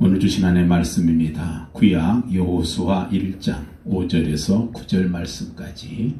오늘 주신 하나님의 말씀입니다. 구약 여호수아 1장 5절에서 9절 말씀까지.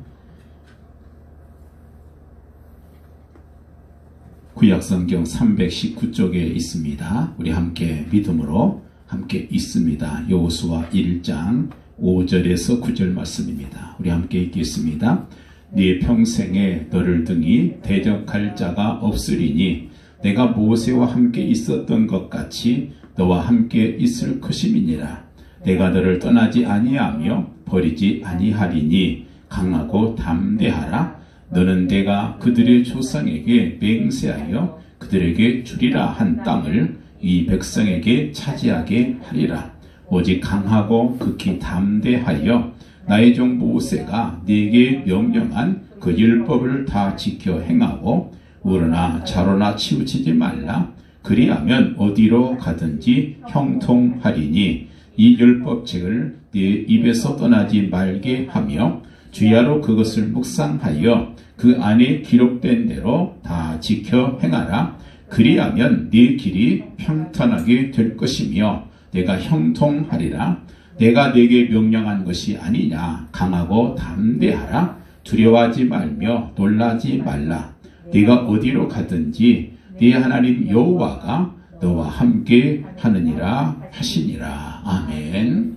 구약 성경 319쪽에 있습니다. 우리 함께 믿음으로 함께 읽습니다. 여호수아 1장 5절에서 9절 말씀입니다. 우리 함께 읽겠습니다. 네 평생에 너를 등이 대적할 자가 없으리니 내가 모세와 함께 있었던 것 같이 너와 함께 있을 것임이니라. 내가 너를 떠나지 아니하며 버리지 아니하리니 강하고 담대하라. 너는 내가 그들의 조상에게 맹세하여 그들에게 주리라 한 땅을 이 백성에게 차지하게 하리라. 오직 강하고 극히 담대하여 나의 종 모세가 네게 명령한 그 율법을 다 지켜 행하고 우러나 좌로나 치우치지 말라. 그리하면 어디로 가든지 형통하리니 이 율법책을 네 입에서 떠나지 말게 하며 주야로 그것을 묵상하여 그 안에 기록된 대로 다 지켜 행하라. 그리하면 네 길이 평탄하게 될 것이며 내가 형통하리라. 내가 네게 명령한 것이 아니냐. 강하고 담대하라. 두려워하지 말며 놀라지 말라. 네가 어디로 가든지 네 하나님 여호와가 너와 함께 하느니라 하시니라. 아멘.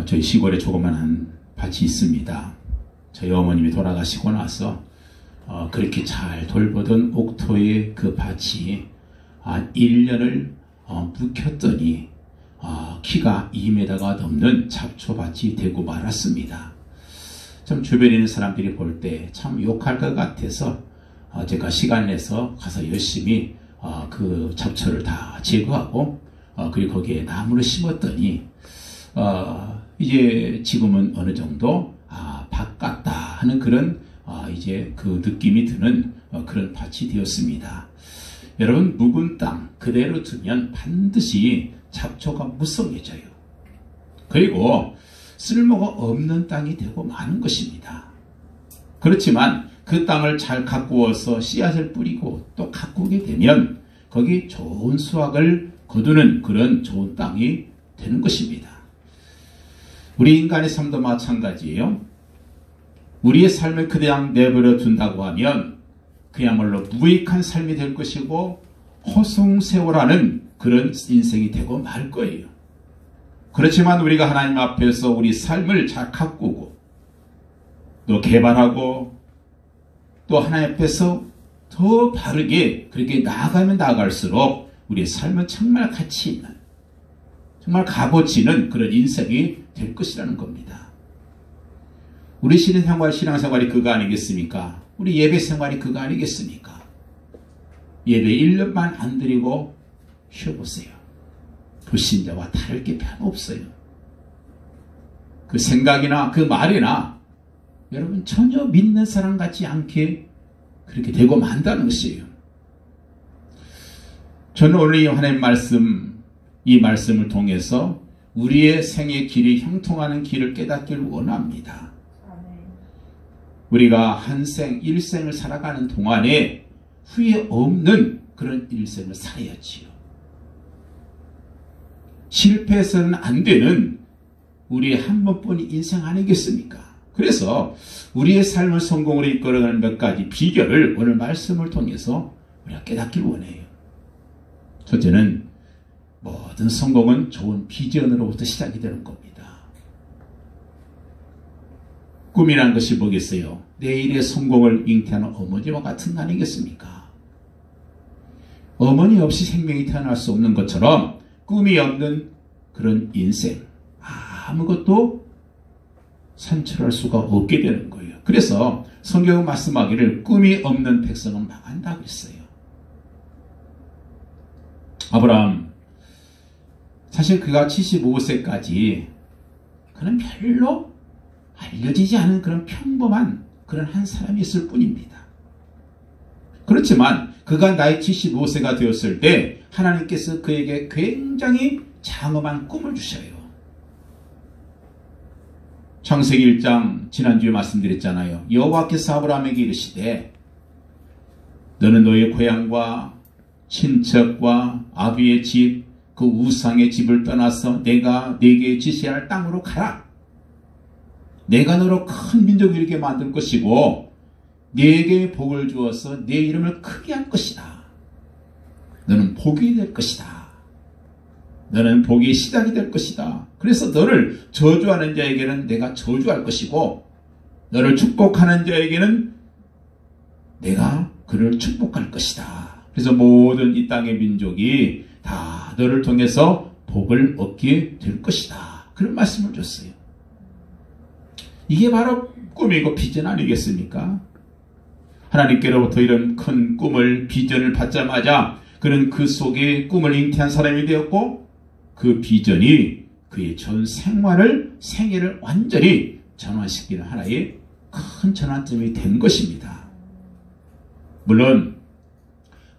저희 시골에 조그만한 밭이 있습니다. 저희 어머님이 돌아가시고 나서 그렇게 잘 돌보던 옥토의 그 밭이 1년을 묵혔더니 키가 2m가 넘는 잡초밭이 되고 말았습니다. 참 주변에 있는 사람들이 볼 때 참 욕할 것 같아서 제가 시간 내서 가서 열심히 그 잡초를 다 제거하고 그리고 거기에 나무를 심었더니 이제 지금은 어느 정도 밭 같다 하는 그런 이제 그 느낌이 드는 그런 밭이 되었습니다. 여러분, 묵은 땅 그대로 두면 반드시 잡초가 무성해져요. 그리고 쓸모가 없는 땅이 되고 마는 것입니다. 그렇지만 그 땅을 잘 가꾸어서 씨앗을 뿌리고 또 가꾸게 되면 거기 좋은 수확을 거두는 그런 좋은 땅이 되는 것입니다. 우리 인간의 삶도 마찬가지예요. 우리의 삶을 그냥 내버려 둔다고 하면 그야말로 무익한 삶이 될 것이고 허송세월하는 그런 인생이 되고 말 거예요. 그렇지만 우리가 하나님 앞에서 우리 삶을 잘 가꾸고 또 개발하고 또 하나님 앞에서 더 바르게 그렇게 나아가면 나아갈수록 우리의 삶은 정말 가치 있는, 정말 값어치는 그런 인생이 될 것이라는 겁니다. 우리 신앙생활이 그거 아니겠습니까? 우리 예배 생활이 그거 아니겠습니까? 예배 1년만 안 드리고 쉬어보세요. 불신자와 다를 게 별로 없어요. 그 생각이나 그 말이나 여러분 전혀 믿는 사람 같지 않게 그렇게 되고 만다는 것이에요. 저는 오늘 이 하나님 말씀, 이 말씀을 통해서 우리의 생의 길이 형통하는 길을 깨닫기를 원합니다. 우리가 한생, 일생을 살아가는 동안에 후회 없는 그런 일생을 살아야지요. 실패해서는 안 되는 우리의 한 번뿐인 인생 아니겠습니까? 그래서 우리의 삶을 성공으로 이끌어가는 몇 가지 비결을 오늘 말씀을 통해서 우리가 깨닫기를 원해요. 첫째는 모든 성공은 좋은 비전으로부터 시작이 되는 겁니다. 꿈이란 것이 뭐겠어요? 내일의 성공을 잉태하는 어머니와 같은 거 아니겠습니까? 어머니 없이 생명이 태어날 수 없는 것처럼 꿈이 없는 그런 인생, 아무것도 산출할 수가 없게 되는 거예요. 그래서 성경은 말씀하기를 꿈이 없는 백성은 망한다 그랬어요. 아브라함, 사실 그가 75세까지 그는 별로 알려지지 않은 그런 평범한 그런 한 사람이 있을 뿐입니다. 그렇지만 그가 나이 75세가 되었을 때 하나님께서 그에게 굉장히 장엄한 꿈을 주셔요. 창세기 1장 지난주에 말씀드렸잖아요. 여호와께서 아브라함에게 이르시되 너는 너의 고향과 친척과 아비의 집 그 우상의 집을 떠나서 내가 네게 지시할 땅으로 가라. 내가 너로 큰 민족을 이렇게 만들 것이고 네게 복을 주어서 네 이름을 크게 할 것이다. 너는 복이 될 것이다. 너는 복의 시작이 될 것이다. 그래서 너를 저주하는 자에게는 내가 저주할 것이고 너를 축복하는 자에게는 내가 그를 축복할 것이다. 그래서 모든 이 땅의 민족이 다 너를 통해서 복을 얻게 될 것이다. 그런 말씀을 줬어요. 이게 바로 꿈이고 비전 아니겠습니까? 하나님께로부터 이런 큰 꿈을 비전을 받자마자 그는 그 속에 꿈을 잉태한 사람이 되었고 그 비전이 그의 전 생애를 완전히 전환시키는 하나의 큰 전환점이 된 것입니다. 물론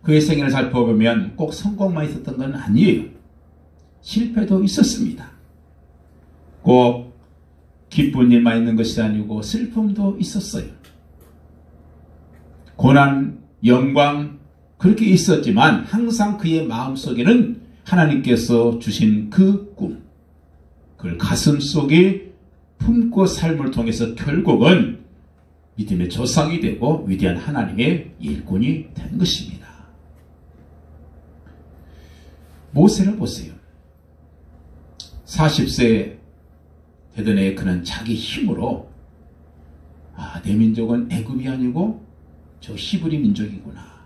그의 생애를 살펴보면 꼭 성공만 있었던 건 아니에요. 실패도 있었습니다. 꼭 기쁜 일만 있는 것이 아니고 슬픔도 있었어요. 고난, 영광 그렇게 있었지만 항상 그의 마음속에는 하나님께서 주신 그 꿈, 그걸 가슴속에 품고 삶을 통해서 결국은 믿음의 조상이 되고 위대한 하나님의 일꾼이 된 것입니다. 모세를 보세요. 40세 되던 해 그는 자기 힘으로 내 민족은 애굽이 아니고 저 히브리 민족이구나.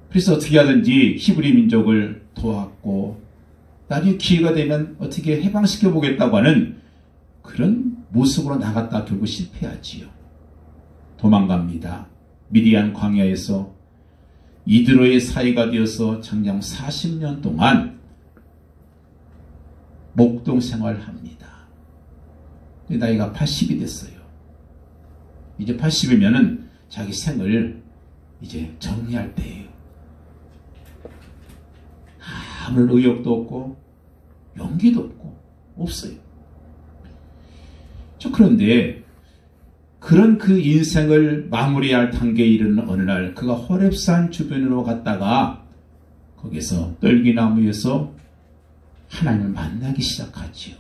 그래서 어떻게 하든지 히브리 민족을 도왔고 나중에 기회가 되면 어떻게 해방시켜 보겠다고 하는 그런 모습으로 나갔다 결국 실패하지요. 도망갑니다. 미디안 광야에서 이드로의 사이가 되어서 장장 40년 동안 목동 생활을 합니다. 나이가 80이 됐어요. 이제 80이면은 자기 생을 이제 정리할 때예요. 아무런 의욕도 없고 용기도 없어요. 그런데 그런 그 인생을 마무리할 단계에 이르는 어느 날 그가 호렙산 주변으로 갔다가 거기서 떨기나무에서 하나님을 만나기 시작하지요.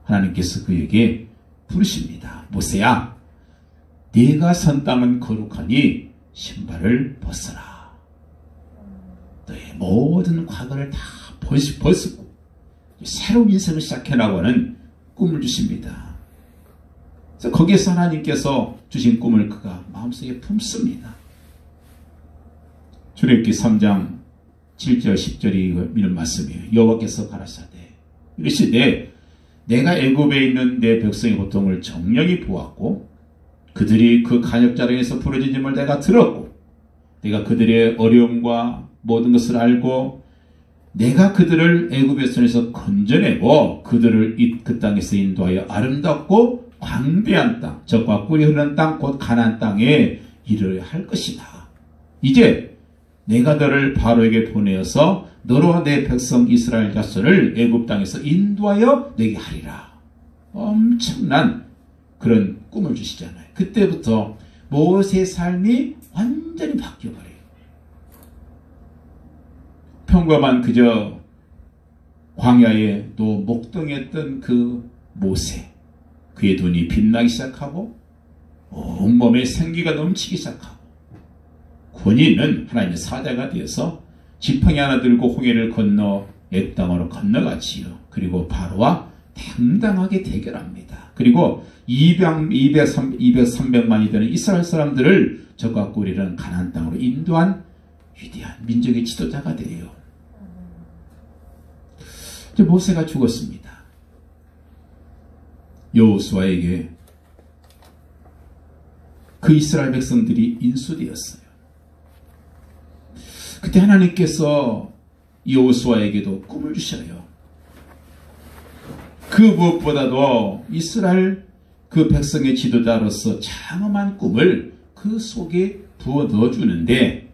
하나님께서 그에게 부르십니다. 모세야, 네가 선 땅은 거룩하니 신발을 벗어라. 너의 모든 과거를 다 벗고 새로운 인생을 시작해라고 하는 꿈을 주십니다. 그래서 거기에서 하나님께서 주신 꿈을 그가 마음속에 품습니다. 출애굽기 3장 7절 10절이 이런 말씀이에요. 여호와께서 가라사대 이르시되 내가 애굽에 있는 내 백성의 고통을 정령히 보았고 그들이 그 간역자랑에서 부러진 짐을 내가 들었고 내가 그들의 어려움과 모든 것을 알고 내가 그들을 애굽의 손에서 건져내고 그들을 그 땅에서 인도하여 아름답고 광대한 땅, 젖과 꿀이 흐르는 땅, 곧 가나안 땅에 이르려 할 것이다. 이제 내가 너를 바로에게 보내어서 너로 내 백성 이스라엘 자손을 애굽 땅에서 인도하여 내게 하리라. 엄청난 그런 꿈을 주시잖아요. 그때부터 모세의 삶이 완전히 바뀌어버려요. 평범한 그저 광야에 또 목동했던 그 모세, 그의 눈이 빛나기 시작하고 온몸에 생기가 넘치기 시작하고 권위는 하나님의 사자가 되어서 지팡이 하나 들고 홍해를 건너 애 땅으로 건너가지요. 그리고 바로와 당당하게 대결합니다. 그리고 300만이 되는 이스라엘 사람들을 젖과 꿀이라는 가나안 땅으로 인도한 위대한 민족의 지도자가 돼요. 모세가 죽었습니다. 여호수아에게 그 이스라엘 백성들이 인수되었어요. 그때 하나님께서 여호수아에게도 꿈을 주셔요. 그 무엇보다도 이스라엘 그 백성의 지도자로서 장엄한 꿈을 그 속에 부어 넣어주는데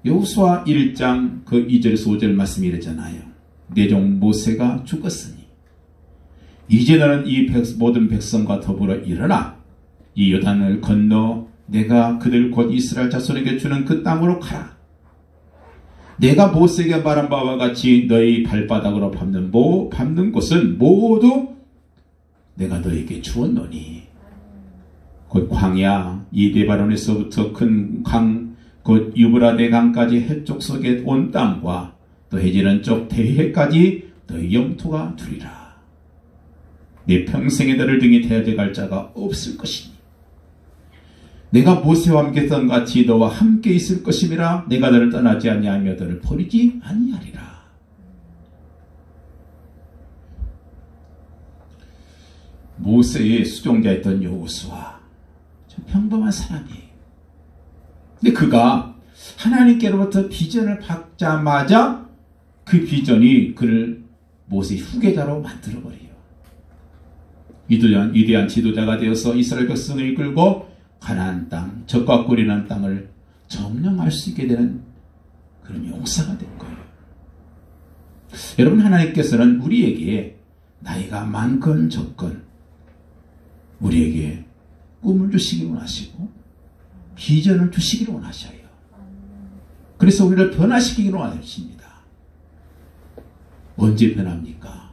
여호수아 1장 그 2절에서 5절 말씀이 이러잖아요. 내 종 모세가 죽었으니 이제 너는 이 모든 백성과 더불어 일어나 이 요단을 건너 내가 그들 곧 이스라엘 자손에게 주는 그 땅으로 가라. 내가 모세에게 말한 바와 같이 너희 발바닥으로 밟는 곳은 모두 내가 너에게 주었노니 곧 광야 이데바론에서부터 큰 강 곧 유브라데 강까지 해쪽 속에 온 땅과 또 해지는 쪽 대해까지 너희 영토가 되리라. 네 평생에 너를 등에 대적할 자가 없을 것이니 내가 모세와 함께 했던 같이 너와 함께 있을 것임이라. 내가 너를 떠나지 아니하며 너를 버리지 아니하리라. 모세의 수종자였던 여호수아, 평범한 사람이에요. 근데 그가 하나님께로부터 비전을 받자마자 그 비전이 그를 모세의 후계자로 만들어버려요. 위대한 지도자가 되어서 이스라엘 백성을 이끌고 가나안 땅, 적과 꿀이라는 땅을 점령할 수 있게 되는 그런 용사가 된 거예요. 여러분, 하나님께서는 우리에게 나이가 많건 적건 우리에게 꿈을 주시기 원하시고 비전을 주시기를 원하셔요. 그래서 우리를 변화시키기를 원하십니다. 언제 변합니까?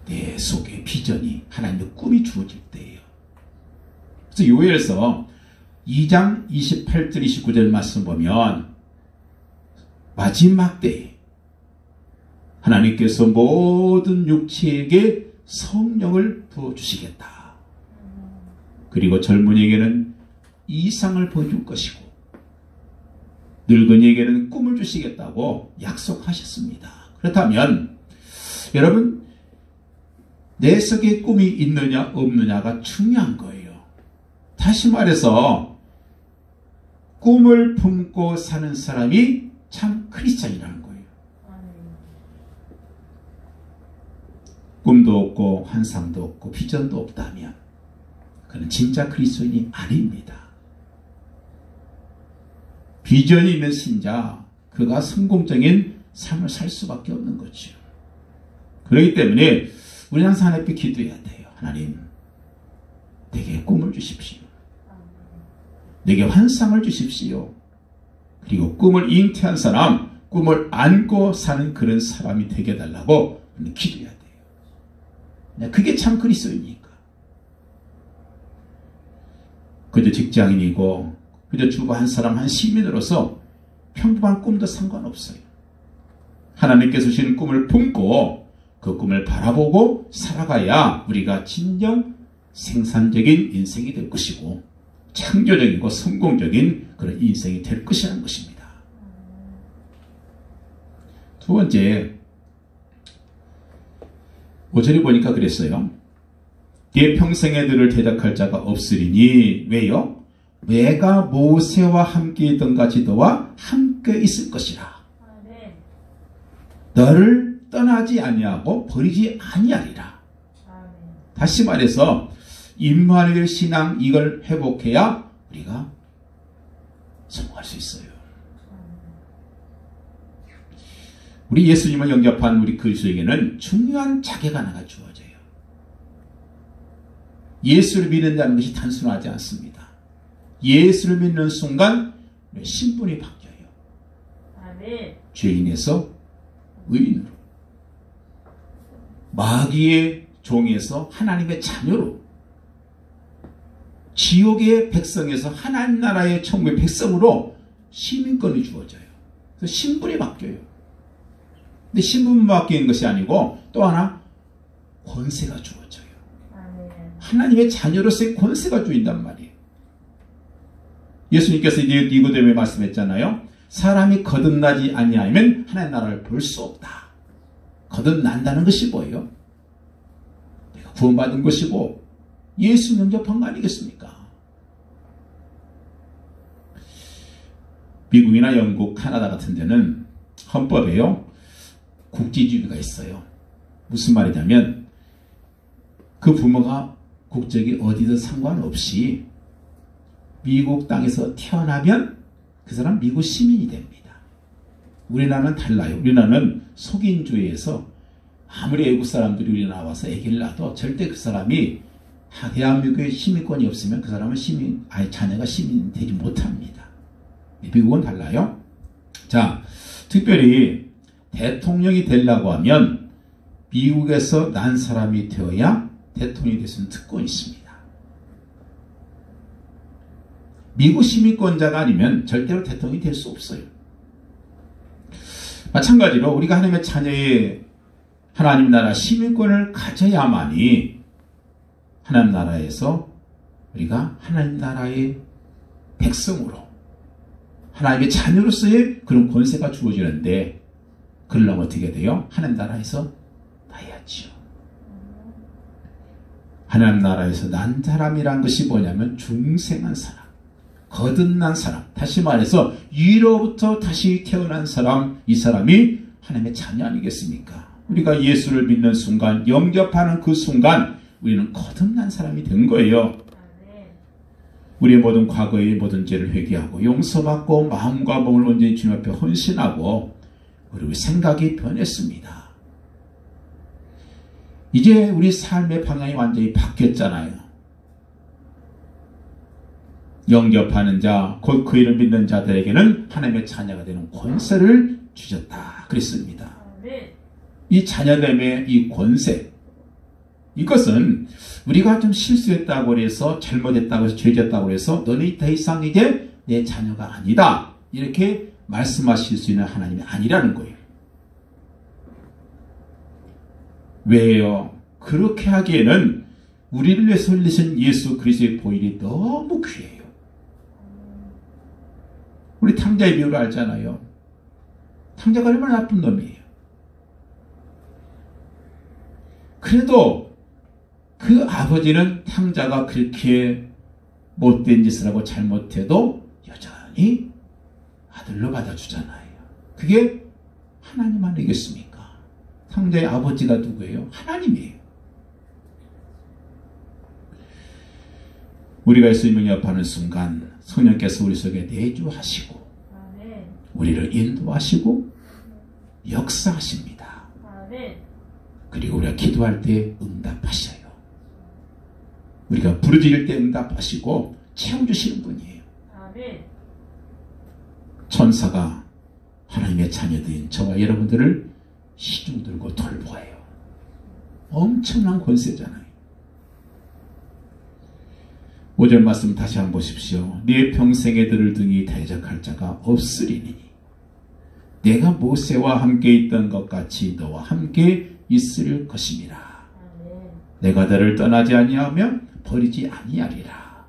내 속에 비전이, 하나님의 꿈이 주어질 때예요. 그래서 요엘서 2장 28절 29절 말씀 보면 마지막 때에 하나님께서 모든 육체에게 성령을 부어주시겠다. 그리고 젊은이에게는 이상을 보여줄 것이고 늙은이에게는 꿈을 주시겠다고 약속하셨습니다. 그렇다면 여러분, 내 속에 꿈이 있느냐 없느냐가 중요한 거예요. 다시 말해서 꿈을 품고 사는 사람이 참 크리스찬이라는 거예요. 꿈도 없고 환상도 없고 비전도 없다면 그는 진짜 그리스도인이 아닙니다. 비전이 있는 신자, 그가 성공적인 삶을 살 수밖에 없는 거죠. 그렇기 때문에 우리는 항상 하나님께 기도해야 돼요. 하나님, 내게 꿈을 주십시오. 내게 환상을 주십시오. 그리고 꿈을 잉태한 사람, 꿈을 안고 사는 그런 사람이 되게 해달라고 기도해야 돼요. 그게 참 그리스도이니까. 그저 직장인이고 그저 주부 한 사람, 한 시민으로서 평범한 꿈도 상관없어요. 하나님께서 주신 꿈을 품고 그 꿈을 바라보고 살아가야 우리가 진정 생산적인 인생이 될 것이고 창조적이고 성공적인 그런 인생이 될 것이라는 것입니다. 두 번째, 5절에 보니까 그랬어요. 네 평생에 너를 대적할 자가 없으리니. 왜요? 내가 모세와 함께 있던 같이 너와 함께 있을 것이라. 너를 떠나지 아니하고 버리지 아니하리라. 다시 말해서 임마누엘 신앙, 이걸 회복해야 우리가 성공할 수 있어요. 우리 예수님을 영접한 우리 그리스도에게는 중요한 자격 하나가 주어져요. 예수를 믿는다는 것이 단순하지 않습니다. 예수를 믿는 순간 신분이 바뀌어요. 아멘. 죄인에서 의인으로, 마귀의 종에서 하나님의 자녀로, 지옥의 백성에서 하나님 나라의 천국의 백성으로 시민권이 주어져요. 그래서 신분이 바뀌어요. 근데 신분만 바뀌는 것이 아니고 또 하나 권세가 주어져요. 하나님의 자녀로서의 권세가 주인단 말이에요. 예수님께서 니고데모에 말씀했잖아요. 사람이 거듭나지 아니하면 하나님 나라를 볼 수 없다. 거듭난다는 것이 뭐예요? 내가 구원받은 것이고 예수 영접한 거 아니겠습니까? 미국이나 영국, 카나다 같은 데는 헌법에요, 국지주의가 있어요. 무슨 말이냐면 그 부모가 국적이 어디든 상관없이 미국 땅에서 태어나면 그 사람 미국 시민이 됩니다. 우리나라는 달라요. 우리나라는 속인주의에서 아무리 외국 사람들이 우리나라 와서 아기를 낳아도 절대 그 사람이 대한민국의 시민권이 없으면 그 사람은 자녀가 시민이 되지 못합니다. 미국은 달라요. 자, 특별히 대통령이 되려고 하면 미국에서 난 사람이 되어야 대통령이 될 수 있는 특권이 있습니다. 미국 시민권자가 아니면 절대로 대통령이 될 수 없어요. 마찬가지로 우리가 하나님의 자녀의 하나님 나라 시민권을 가져야만이 하나님 나라에서 우리가 하나님 나라의 백성으로 하나님의 자녀로서의 그런 권세가 주어지는데, 그러려면 어떻게 돼요? 하나님 나라에서 나야지요. 하나님 나라에서 난 사람이란 것이 뭐냐면 중생한 사람, 거듭난 사람, 다시 말해서 위로부터 다시 태어난 사람, 이 사람이 하나님의 자녀 아니겠습니까? 우리가 예수를 믿는 순간, 영접하는 그 순간 우리는 거듭난 사람이 된 거예요. 우리의 모든 과거의 모든 죄를 회개하고 용서받고 마음과 몸을 온전히 주님 앞에 헌신하고 우리 생각이 변했습니다. 이제 우리 삶의 방향이 완전히 바뀌었잖아요. 영접하는 자, 곧 그 이름 믿는 자들에게는 하나님의 자녀가 되는 권세를 주셨다 그랬습니다. 이 자녀됨의 이 권세, 이것은 우리가 좀 실수했다고 해서 잘못했다고 해서 죄졌다고 해서 너는 더 이상 이제 내 자녀가 아니다 이렇게 말씀하실 수 있는 하나님이 아니라는 거예요. 왜요? 그렇게 하기에는 우리를 위해서 흘리신 예수 그리스도의 보혈이 너무 귀해요. 우리 탕자의 비유를 알잖아요. 탕자가 얼마나 나쁜 놈이에요. 그래도 그 아버지는 탕자가 그렇게 못된 짓을 하고 잘못해도 여전히 아들로 받아주잖아요. 그게 하나님 아니겠습니까? 탕자의 아버지가 누구예요? 하나님이에요. 우리가 예수님을 영접하는 순간 성령께서 우리 속에 내주하시고 우리를 인도하시고 역사하십니다. 그리고 우리가 기도할 때 응답하셔요. 우리가 부르짖을 때 응답하시고 채워주시는 분이에요. 천사가 하나님의 자녀들인 저와 여러분들을 시중 들고 돌보아요. 엄청난 권세잖아요. 5절 말씀 다시 한번 보십시오. 네 평생에 들을 등이 대적할 자가 없으리니 내가 모세와 함께 있던 것 같이 너와 함께 있을 것임이라. 내가 너를 떠나지 아니하며 버리지 아니하리라.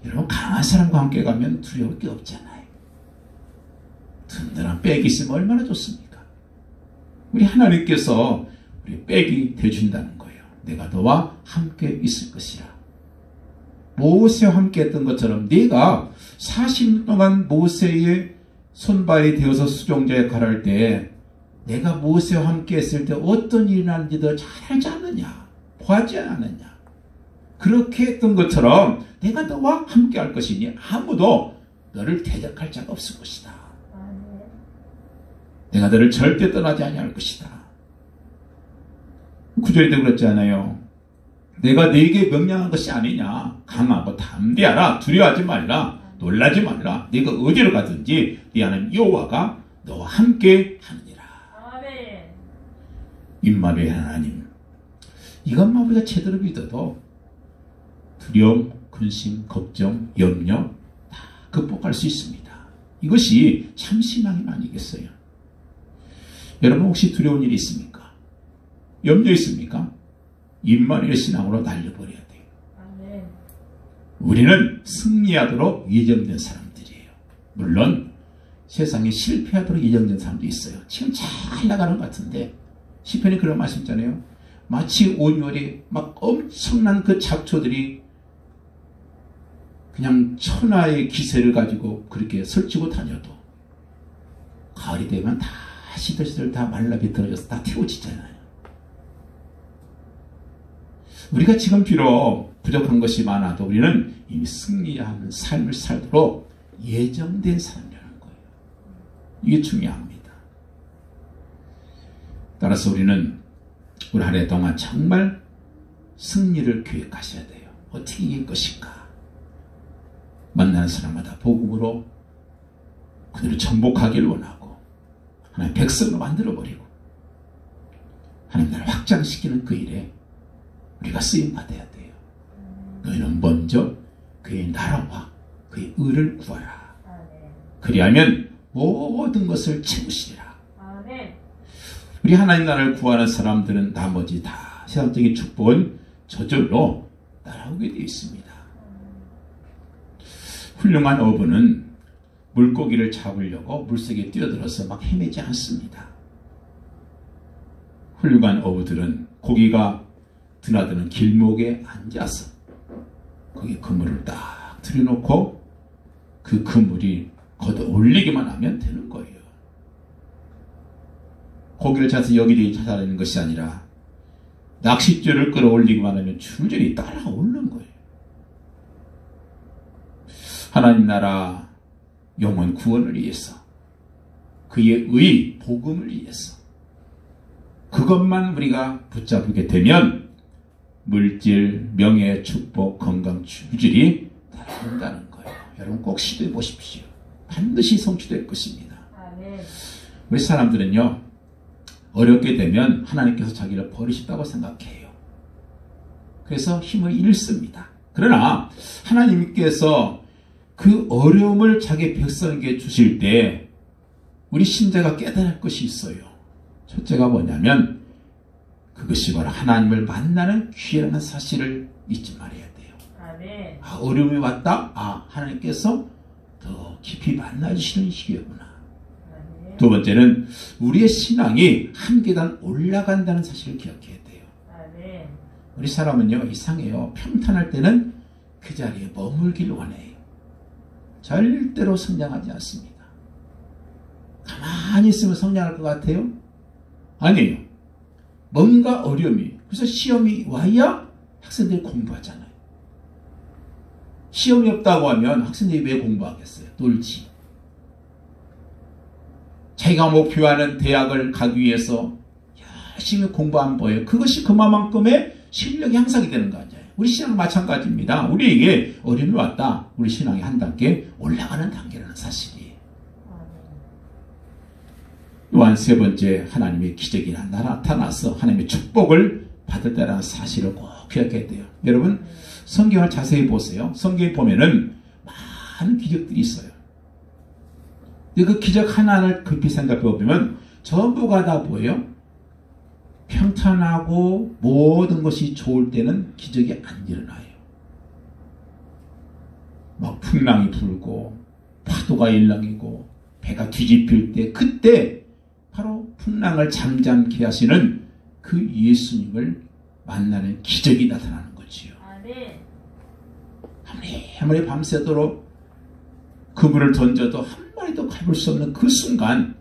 여러분, 강한 사람과 함께 가면 두려울 게 없잖아요. 든든한 백이 있으면 얼마나 좋습니까? 우리 하나님께서 우리 백이 되어준다는 거예요. 내가 너와 함께 있을 것이라. 모세와 함께 했던 것처럼 네가 40년 동안 모세의 손발이 되어서 수종자 역할을 할 때 내가 모세와 함께 했을 때 어떤 일이 나는지 너 잘 알지 않느냐? 보지 않느냐? 그렇게 했던 것처럼 내가 너와 함께 할 것이니 아무도 너를 대적할 자가 없을 것이다. 내가 너를 절대 떠나지 아니할 것이다. 9절에도 그렇지 않아요? 내가 네게 명령한 것이 아니냐? 강하고 담대하라. 두려워하지 말라. 놀라지 말라. 네가 어디로 가든지 네 하나님 여호와가 너와 함께 하느니라. 임마누엘 하나님, 이것만 우리가 제대로 믿어도 두려움, 근심, 걱정, 염려 다 극복할 수 있습니다. 이것이 참 신앙이 아니겠어요? 여러분, 혹시 두려운 일이 있습니까? 염려 있습니까? 임마누엘 신앙으로 날려버려야 돼요. 우리는 승리하도록 예정된 사람들이에요. 물론 세상에 실패하도록 예정된 사람도 있어요. 지금 잘 나가는 것 같은데 시편이 그런 말씀 있잖아요. 마치 온열이 막 엄청난 그 잡초들이 그냥 천하의 기세를 가지고 그렇게 설치고 다녀도 가을이 되면 다 시들시들 다 말라 비틀어져서 다 태워지잖아요. 우리가 지금 비록 부족한 것이 많아도 우리는 이미 승리하는 삶을 살도록 예정된 사람이라는 거예요. 이게 중요합니다. 따라서 우리는 올 한 해 동안 정말 승리를 계획하셔야 돼요. 어떻게 이길 것인가? 만나는 사람마다 복음으로 그들을 정복하기를 원하고 하나님 백성으로 만들어버리고 하나님 나라를 확장시키는 그 일에 우리가 쓰임받아야 돼요. 너희는 먼저 그의 나라와 그의 의를 구하라. 그리하면 모든 것을 채우시리라. 우리 하나님 나라를 구하는 사람들은 나머지 다 세상적인 축복은 저절로 따라오게 되어 있습니다. 훌륭한 어부는 물고기를 잡으려고 물속에 뛰어들어서 막 헤매지 않습니다. 훌륭한 어부들은 고기가 드나드는 길목에 앉아서 거기 그물을 딱 들여놓고 그 그물이 걷어 올리기만 하면 되는 거예요. 고기를 찾아서 여기저기 찾아다니는 것이 아니라 낚싯줄을 끌어올리기만 하면 줄줄이 따라오는 거예요. 하나님 나라 영혼 구원을 위해서 그의 의 복음을 위해서 그것만 우리가 붙잡게 되면 물질, 명예, 축복, 건강 줄줄이 따라온다는 거예요. 여러분 꼭 시도해 보십시오. 반드시 성취될 것입니다. 우리 사람들은요 어렵게 되면 하나님께서 자기를 버리셨다고 생각해요. 그래서 힘을 잃습니다. 그러나 하나님께서 그 어려움을 자기 백성에게 주실 때 우리 신자가 깨달을 것이 있어요. 첫째가 뭐냐면 그것이 바로 하나님을 만나는 기회라는 사실을 잊지 말아야 돼요. 아, 어려움이 왔다? 아, 하나님께서 더 깊이 만나주시는 기회구나. 두 번째는 우리의 신앙이 한 계단 올라간다는 사실을 기억해야 돼요. 우리 사람은요 이상해요. 평탄할 때는 그 자리에 머물길 원해요. 절대로 성장하지 않습니다. 가만히 있으면 성장할 것 같아요? 아니에요. 뭔가 어려움이, 그래서 시험이 와야 학생들이 공부하잖아요. 시험이 없다고 하면 학생들이 왜 공부하겠어요? 놀지. 자기가 목표하는 대학을 가기 위해서 열심히 공부하면 뭐예요? 그것이 그만큼의 실력이 향상이 되는 거 아니에요. 우리 신앙 마찬가지입니다. 우리에게 어려움이 왔다. 우리 신앙이 한 단계 올라가는 단계라는 사실이에요. 또한 세 번째, 하나님의 기적이 나타나서 하나님의 축복을 받을 때라는 사실을 꼭 기억해야 돼요. 여러분 성경을 자세히 보세요. 성경에 보면은 많은 기적들이 있어요. 그 기적 하나를 깊이 생각해 보면 전부가 다 뭐예요? 평탄하고 모든 것이 좋을 때는 기적이 안 일어나요. 막 풍랑이 불고 파도가 일렁이고 배가 뒤집힐 때 그때 바로 풍랑을 잠잠케 하시는 그 예수님을 만나는 기적이 나타나는 거지요. 아무리 밤새도록 그물을 던져도 한 마리도 잡을 수 없는 그 순간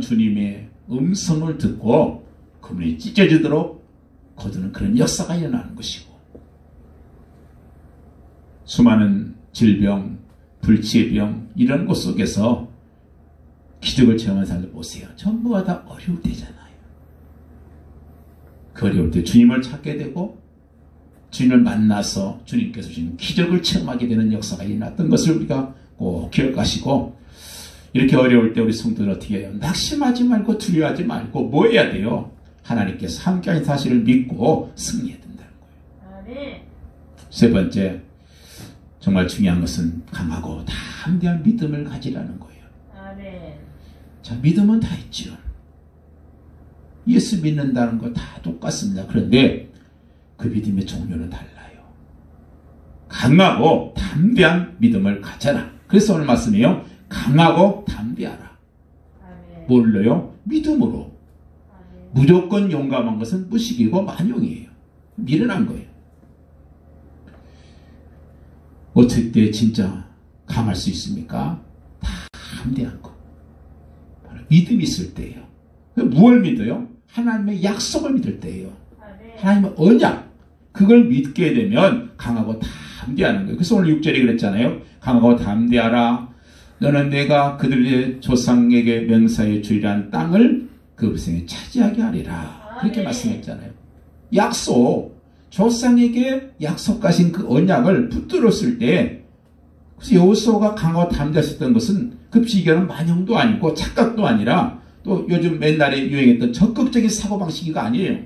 주님의 음성을 듣고 그물이 찢어지도록 거두는 그런 역사가 일어나는 것이고, 수많은 질병, 불치병 이런 것 속에서 기적을 체험한 사람들 보세요. 전부가 다 어려울 때잖아요. 그 어려울 때 주님을 찾게 되고 주님을 만나서 주님께서 주신 기적을 체험하게 되는 역사가 일어났던 것을 우리가 꼭 기억하시고, 이렇게 어려울 때 우리 성도는 어떻게 해요? 낙심하지 말고 두려워하지 말고 뭐 해야 돼요? 하나님께서 함께하신 사실을 믿고 승리해야 된다는 거예요. 세 번째, 정말 중요한 것은 강하고 담대한 믿음을 가지라는 거예요. 자, 믿음은 다 있죠. 예수 믿는다는 거 다 똑같습니다. 그런데 그 믿음의 종류는 달라요. 강하고 담대한 믿음을 가져라. 그래서 오늘 말씀이에요. 강하고 담대하라. 뭘로요? 믿음으로. 무조건 용감한 것은 무식이고 만용이에요. 미련한 거예요. 어떨 때 진짜 강할 수 있습니까? 담대한 거. 바로 믿음이 있을 때예요. 무엇을 믿어요? 하나님의 약속을 믿을 때예요. 하나님의 언약. 그걸 믿게 되면 강하고 담대하는 거예요. 그래서 오늘 6절에 그랬잖아요. 강하고 담대하라. 너는 내가 그들의 조상에게 맹세해 주리란 땅을 그 백성이 차지하게 하리라. 그렇게 말씀했잖아요. 약속. 조상에게 약속하신 그 언약을 붙들었을 때 그래서 여호수아가 강하고 담대했었던 것은 그 비결은 만용도 아니고 착각도 아니라 또 요즘 옛날에 유행했던 적극적인 사고방식이가 아니에요.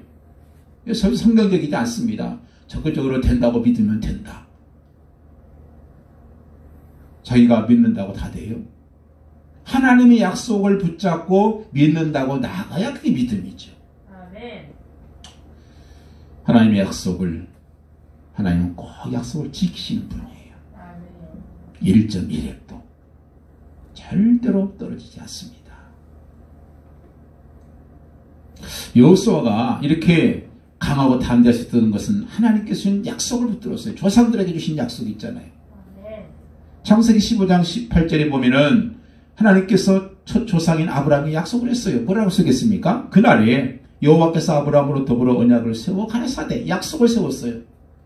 성경적이지 않습니다. 적극적으로 된다고 믿으면 된다. 자기가 믿는다고 다 돼요. 하나님의 약속을 붙잡고 믿는다고 나가야 그게 믿음이죠. 아멘. 하나님의 약속을, 하나님은 꼭 약속을 지키시는 분이에요. 1.1핵도 절대로 떨어지지 않습니다. 여호수아가 이렇게 강하고 담대하셨던 것은 하나님께서 주신 약속을 붙들었어요. 조상들에게 주신 약속이 있잖아요. 창세기 15장 18절에 보면은 하나님께서 첫 조상인 아브라함이 약속을 했어요. 뭐라고 쓰겠습니까? 그날에 여호와께서 아브라함으로 더불어 언약을 세워 가라사대 약속을 세웠어요.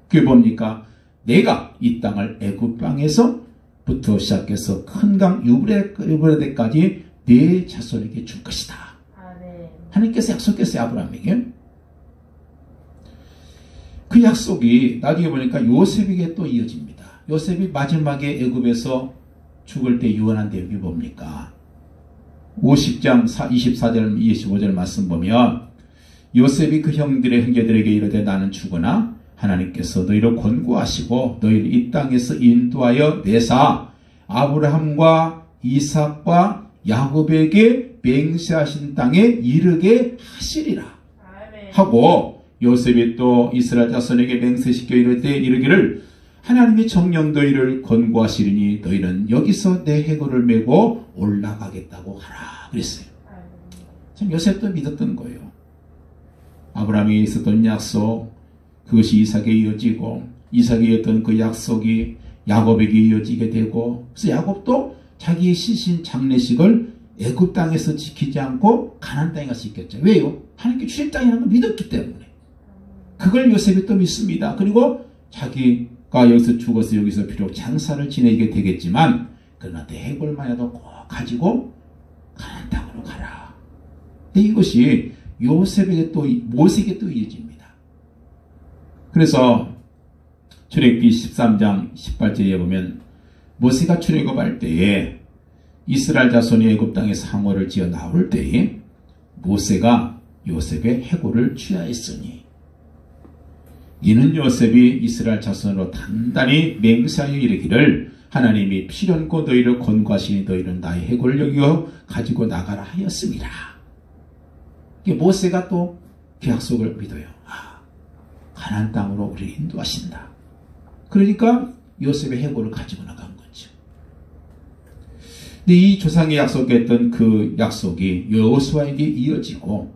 그게 뭡니까? 내가 이 땅을 애굽 땅에서부터 시작해서 큰 강 유브라데까지 네 자손에게 줄 것이다. 하나님께서 약속했어요. 아브라함에게. 그 약속이 나중에 보니까 요셉에게 또 이어집니다. 요셉이 마지막에 애굽에서 죽을 때 유언한 내용이 뭡니까? 50장 24절 25절 말씀 보면 요셉이 그 형들의 형제들에게 이르되 나는 죽으나 하나님께서 너희를 권고하시고 너희를 이 땅에서 인도하여 내사 아브라함과 이삭과 야곱에게 맹세하신 땅에 이르게 하시리라 하고 요셉이 또 이스라엘 자손에게 맹세시켜 이르기를 하나님의 정령 너희를 권고하시리니 너희는 여기서 내 해골을 메고 올라가겠다고 하라 그랬어요. 참 요셉도 믿었던 거예요. 아브라함이 있었던 약속 그것이 이삭에 이어지고 이삭에 이었던 그 약속이 야곱에게 이어지게 되고 그래서 야곱도 자기의 시신 장례식을 애굽 땅에서 지키지 않고 가나안 땅에 가서 지켰죠. 왜요? 하나님께 주신 땅이라는 걸 믿었기 때문에. 그걸 요셉이 또 믿습니다. 그리고 자기가 여기서 죽어서 여기서 비록 장사를 지내게 되겠지만 그러나 내 해골만이라도 꼭 가지고 가나안 땅으로 가라. 근데 이것이 요셉에게 또 모세에게 또 이어집니다. 그래서 출애굽기 13장 18절에 보면 모세가 출애굽할 때에 이스라엘 자손이 애굽 땅에 상호를 지어 나올 때에 모세가 요셉의 해골을 취하였으니 이는 요셉이 이스라엘 자손으로 단단히 맹세하여 이르기를 하나님이 필연코 너희를 권고하시니 너희는 나의 해골을 여기어 가지고 나가라 하였습니다. 모세가 또 그 약속을 믿어요. 가나안 땅으로 우리를 인도하신다. 그러니까 요셉의 해골을 가지고 나간 거죠. 근데 이 조상이 약속했던 그 약속이 여호수아에게 이어지고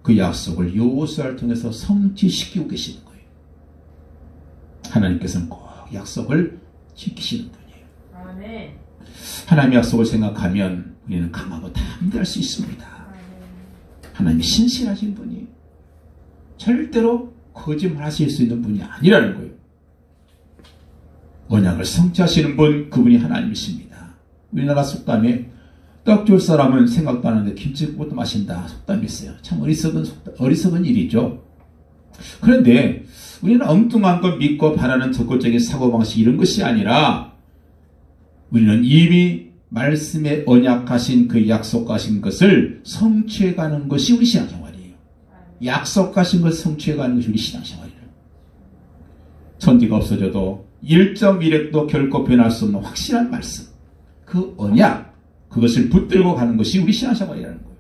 그 약속을 여호수아를 통해서 성취시키고 계시는 거예요. 하나님께서는 꼭 약속을 지키시는 분이에요. 아멘. 하나님의 약속을 생각하면 우리는 강하고 담대할 수 있습니다. 하나님이 신실하신 분이 절대로 거짓말하실 수 있는 분이 아니라는 거예요. 언약을 성취하시는 분 그분이 하나님이십니다. 우리나라 속담에 떡 줄 사람은 생각도 안 하는데 김치국부터 마신다 속담이 있어요. 참 어리석은 일이죠. 그런데 우리는 엉뚱한 걸 믿고 바라는 적극적인 사고방식 이런 것이 아니라 우리는 이미 말씀에 언약하신 그 약속하신 것을 성취해가는 것이 우리 신앙생활이에요. 약속하신 것을 성취해가는 것이 우리 신앙생활이에요. 천지가 없어져도 1.1핵도 결코 변할 수 없는 확실한 말씀 그 언약 그것을 붙들고 가는 것이 우리 신앙생활이라는 거예요.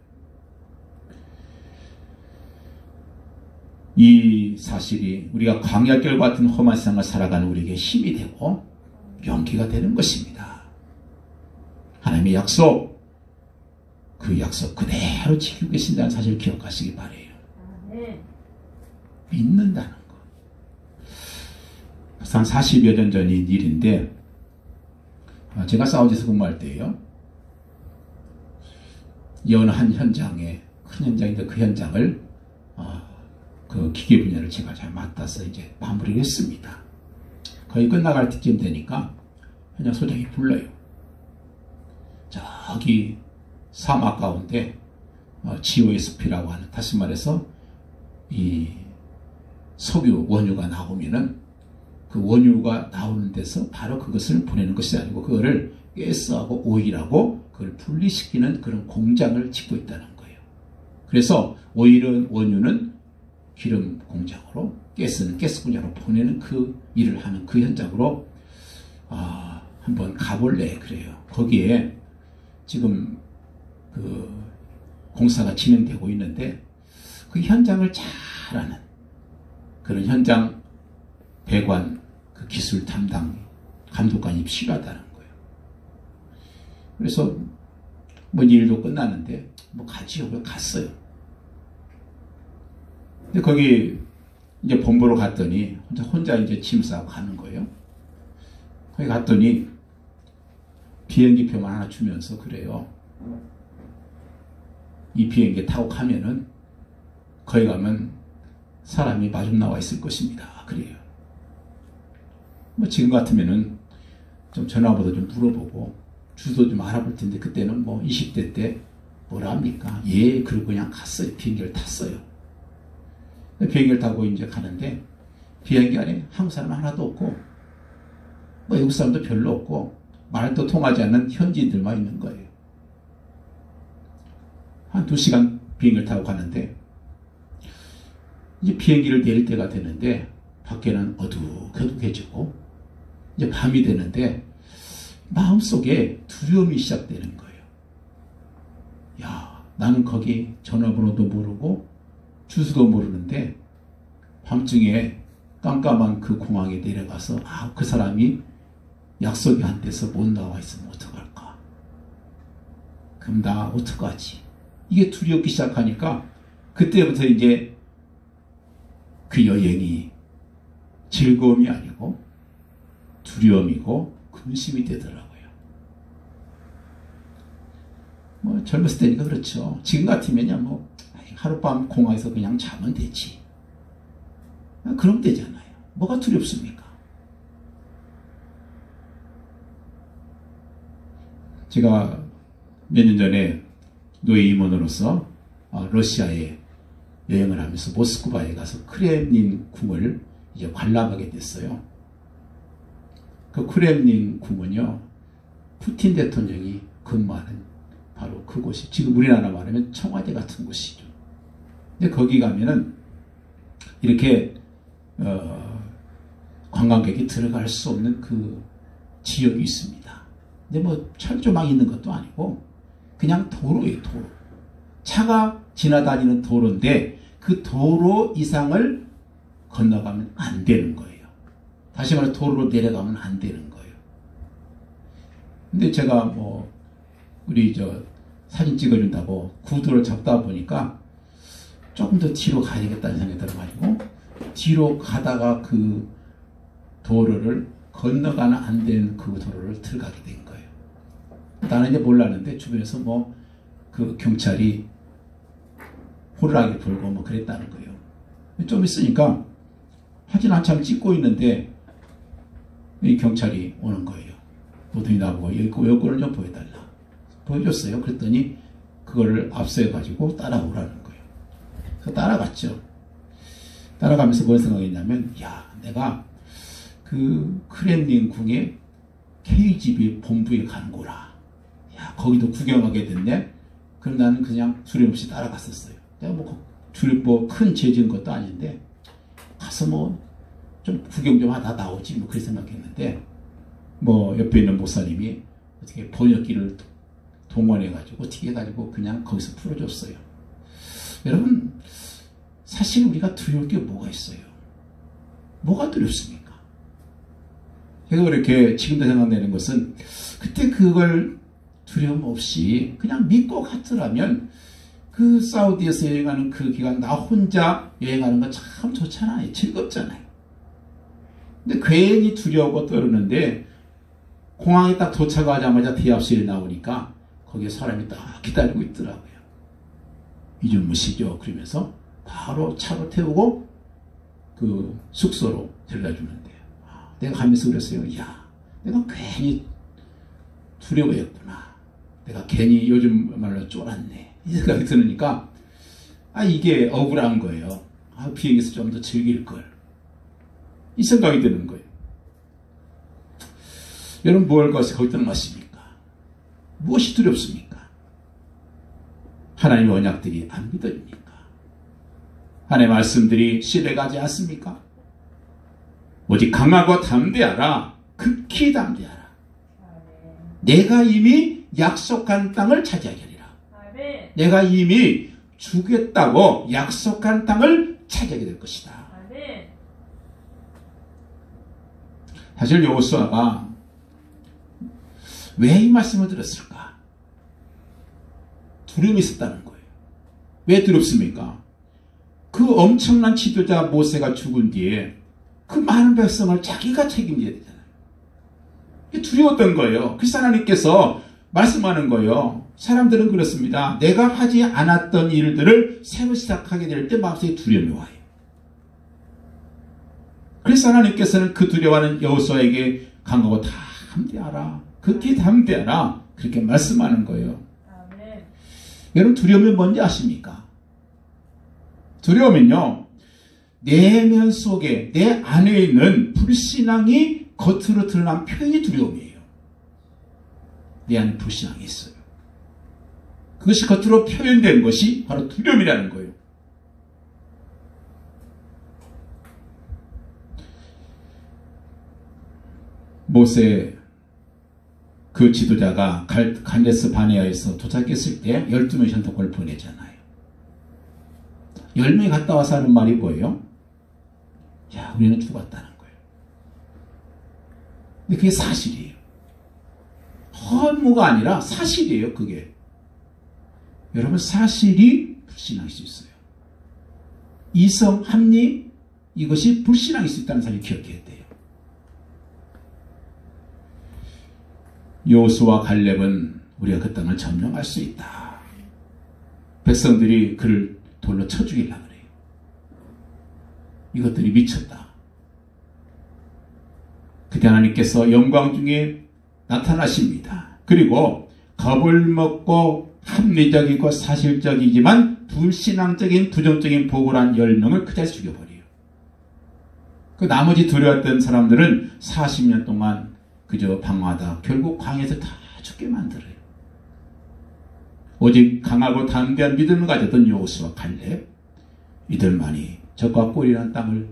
이 사실이 우리가 광야길 같은 험한 세상을 살아가는 우리에게 힘이 되고 용기가 되는 것입니다. 하나님의 약속, 그 약속 그대로 지키고 계신다는 사실을 기억하시기 바라요. 믿는다는 것. 한 40여 년 전인 일인데 제가 사우디에서 근무할 때예요. 어느 한 현장에 큰 현장인데 그 현장을 그 기계 분야를 제가 잘 맡아서 이제 마무리를 했습니다. 거의 끝나갈 때쯤 되니까 현장 소장이 불러요. 저기 사막 가운데 GOSP라고 하는 다시 말해서 이 석유 원유가 나오면은 그 원유가 나오는 데서 바로 그것을 보내는 것이 아니고 그거를 가스하고 오일하고 그걸 분리시키는 그런 공장을 짓고 있다는 거예요. 그래서 오일은 원유는 기름 공장으로 가스는 가스 공장으로 보내는 그 일을 하는 그 현장으로 한번 가볼래 그래요. 거기에 지금 그 공사가 진행되고 있는데 그 현장을 잘 아는 그런 현장 배관 그 기술 담당 감독관이 필요하다는 거예요. 그래서 뭐 일도 끝났는데 뭐 가지요. 갔어요. 근데 거기 이제 본부로 갔더니 혼자 이제 짐 싸고 가는 거예요. 거기 갔더니 비행기표만 하나 주면서 그래요. 이 비행기 타고 가면은 거기 가면 사람이 마중 나와 있을 것입니다. 그래요. 뭐 지금 같으면은 좀 전화번호 좀 물어보고 주소 좀 알아볼 텐데 그때는 뭐 20대 때 뭐라 합니까? 예, 그리고 그냥 갔어요. 비행기를 탔어요. 비행기를 타고 이제 가는데 비행기 안에 한국 사람 하나도 없고 뭐 외국 사람도 별로 없고 말도 통하지 않는 현지인들만 있는 거예요. 한 2시간 비행기를 타고 가는데 이제 비행기를 내릴 때가 되는데 밖에는 어둑어둑해지고 이제 밤이 되는데 마음속에 두려움이 시작되는 거예요. 야, 나는 거기 전화번호도 모르고 주소도 모르는데 밤중에 깜깜한 그 공항에 내려가서 그 사람이 약속이 안 돼서 못 나와 있으면 어떡할까? 그럼 나 어떡하지? 이게 두렵기 시작하니까 그때부터 이제 그 여행이 즐거움이 아니고 두려움이고 근심이 되더라고요. 뭐 젊었을 때니까 그렇죠. 지금 같으면요 뭐 하룻밤 공항에서 그냥 자면 되지. 그럼 되잖아요. 뭐가 두렵습니까? 제가 몇 년 전에 노예 임원으로서 러시아에 여행을 하면서 모스크바에 가서 크렘린 궁을 이제 관람하게 됐어요. 그 크렘린 궁은요, 푸틴 대통령이 근무하는 바로 그곳이 지금 우리나라 말하면 청와대 같은 곳이죠. 근데 거기 가면은 이렇게 관광객이 들어갈 수 없는 그 지역이 있습니다. 근데 뭐 철조망이 있는 것도 아니고 그냥 도로예요, 도로. 차가 지나다니는 도로인데 그 도로 이상을 건너가면 안 되는 거예요. 다시 말해 도로로 내려가면 안 되는 거예요. 근데 제가 뭐 우리 사진 찍어준다고 구도를 잡다 보니까 조금 더 뒤로 가야겠다는 생각이 들어가지고 뒤로 가다가 그 도로를 건너가는 안 되는 그 도로를 들어가게 된 거예요. 나는 이제 몰랐는데 주변에서 뭐 그 경찰이 호루라기 불고 뭐 그랬다는 거예요. 좀 있으니까 사진 한참 찍고 있는데 이 경찰이 오는 거예요. 보더니 나보고 여권을 좀 보여달라. 보여줬어요. 그랬더니 그거를 압수해가지고 따라오라는 거예요. 그래서 따라갔죠. 따라가면서 뭔 생각했냐면, 야, 내가 그 크렘린 궁의 KGB 본부에 간 거라. 야, 거기도 구경하게 됐네. 그럼 나는 그냥 두려움 없이 따라갔었어요. 내가 뭐 큰 죄 지은 것도 아닌데 가서 뭐 좀 구경 좀 하다 나오지 뭐 그렇게 생각했는데 뭐 옆에 있는 목사님이 어떻게 번역기를 동원해가지고 어떻게 해가지고 그냥 거기서 풀어줬어요. 여러분 사실 우리가 두려울 게 뭐가 있어요? 뭐가 두렵습니까? 제가 그렇게 지금도 생각나는 것은 그때 그걸 두려움 없이 그냥 믿고 갔더라면 그 사우디에서 여행하는 그 기간 나 혼자 여행하는 거 참 좋잖아요. 즐겁잖아요. 근데 괜히 두려워 떠오르는데 공항에 딱 도착하자마자 대합실에 나오니까 거기에 사람이 딱 기다리고 있더라고요. 이준무시죠? 그러면서 바로 차로 태우고 그 숙소로 데려다 주는데 내가 가면서 그랬어요. 야, 내가 괜히 두려워했구나. 내가 괜히 요즘 말로 쫄았네. 이 생각이 드니까 이게 억울한 거예요. 비행기에서 좀 더 즐길 걸. 이 생각이 드는 거예요. 여러분 뭘 걱정하십니까? 무엇이 두렵습니까? 하나님의 언약들이 안 믿어집니까? 하나님의 말씀들이 신뢰가지 않습니까? 오직 강하고 담대하라. 극히 담대하라. 내가 이미 약속한 땅을 차지하게 하리라. 내가 이미 주겠다고 약속한 땅을 차지하게 될 것이다. 사실 여호수아가 왜 이 말씀을 들었을까? 두려움이 있었다는 거예요. 왜 두렵습니까? 그 엄청난 지도자 모세가 죽은 뒤에 그 많은 백성을 자기가 책임져야 되잖아요. 두려웠던 거예요. 그래서 하나님께서 말씀하는 거예요. 사람들은 그렇습니다. 내가 하지 않았던 일들을 새로 시작하게 될 때 마음속에 두려움이 와요. 그래서 하나님께서는 그 두려워하는 여호수아에게 강하고 담대하라. 극히 담대하라. 그렇게 말씀하는 거예요. 아멘. 여러분 두려움이 뭔지 아십니까? 두려움은요. 내면 속에 내 안에 있는 불신앙이 겉으로 드러난 표현이 두려움이에요. 내 안에 불신앙이 있어요. 그것이 겉으로 표현된 것이 바로 두려움이라는 거예요. 모세 그 지도자가 간데스 바네아에서 도착했을 때 12명의 선택권을 보내잖아요. 10명이 갔다 와서 하는 말이 뭐예요? 야, 우리는 죽었다는 거예요. 근데 그게 사실이에요. 허무가 아니라 사실이에요, 그게. 여러분, 사실이 불신앙일 수 있어요. 이성, 합리, 이것이 불신앙일 수 있다는 사실을 기억해야 돼요. 여호수아와 갈렙은 우리가 그 땅을 점령할 수 있다. 백성들이 그를 돌로 쳐 죽이려고 그래요. 이것들이 미쳤다. 그때 하나님께서 영광 중에 나타나십니다. 그리고 겁을 먹고 합리적이고 사실적이지만 불신앙적인 부정적인 보고를 한 10명을 그 자리에서 죽여버려요. 그 나머지 두려웠던 사람들은 40년 동안 그저 방황하다 결국 광야에서 다 죽게 만들어요. 오직 강하고 담대한 믿음을 가졌던 여호수아 갈렙, 이들만이 적과 꼴이라는 땅을